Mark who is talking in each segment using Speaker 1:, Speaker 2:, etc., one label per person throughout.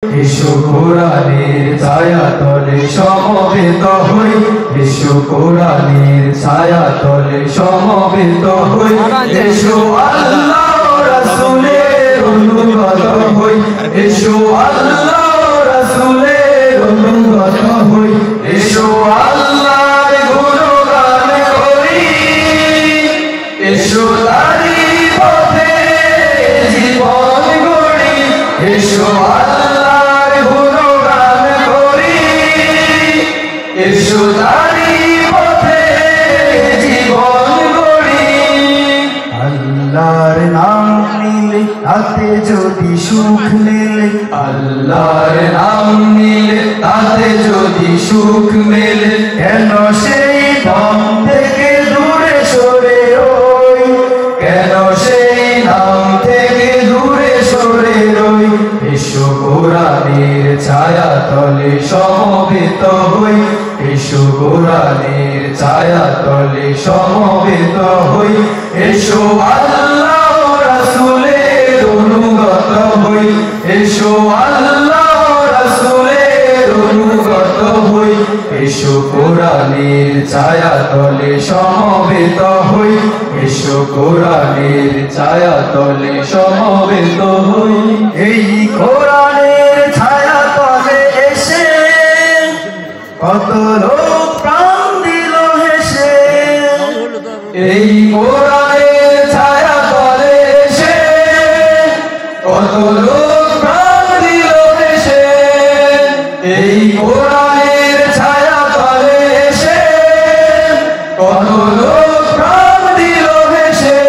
Speaker 1: এসো কোরআনের ছায়াতলে সমবেত হই, এসো কোরআনের ছায়াতলে সমবেত হই, এসো আল্লাহ রাসূলের অনুগত হই, এসো আল্লাহ রাসূলের অনুগত হই, এসো আল্লাহর গুণগান করি, এসো তারই পথে জীবন গড়ি, এসো আল্লাহর গুণগান করি, এসো তারই পথে জীবন গড়ি। আল্লাহর নাম নিলে তাতে যদি সুখ মেলে, আল্লাহর নাম নিলে তাতে যদি সুখ মেলে, কেন সেই পথ থেকে দূরে সরে রই, কেন সেই নাম থেকে দূরে সরে রই। এসো কোরআনের ছায়াতলে সমবেত হই, এসো কোরআনের ছায়াতলে সমবেত হই, এসো আল্লাহ রাসূলের অনুগত হই, এসো আল্লাহ রাসূলের অনুগত হই, এসো কোরআনের ছায়াতলে সমবেত হই, এসো কোরআনের ছায়াতলে সমবেত হই। এই কোরআনের ছায়াতলে এসে কত লোক প্রাণ দিল হেসে, এই কোরআনের ছায়াতলে এসে কত লোক প্রাণ দিল হেসে, এই কোরআনের ছায়াতলে এসে কত লোক প্রাণ দিল হেসে।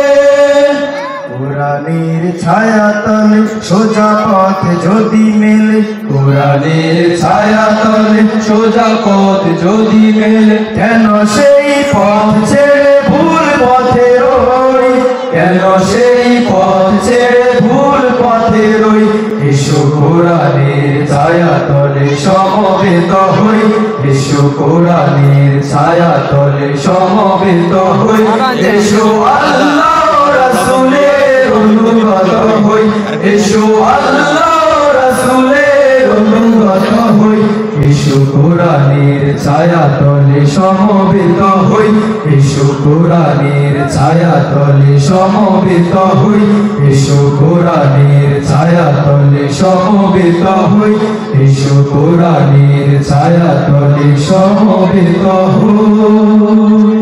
Speaker 1: কোরআনের ছায়াতলে সোজা পথ যদি মেলে, কোরআনের ছায়াতলে সোজা পথ যদি মেলে, কেন সেই পথ ছেড়ে ভুল পথে রই, কেন সেই পথ ছেড়ে ভুল পথে রই। এসো কোরআনের ছায়াতলে সমবেত হই, এসো কোরআনের ছায়াতলে সমবেত হই, এসো আল্লাহ রাসূলের অনুগত হই, এসো আল্লাহ রাসূলের অনুগত হই, এসো কোরআনের ছায়াতলে সমবেত হই, এসো কোরআনের ছায়াতলে সমবেত হই, এসো কোরআনের ছায়াতলে সমবেত হই, এসো কোরআনের ছায়াতলে সমবেত হই।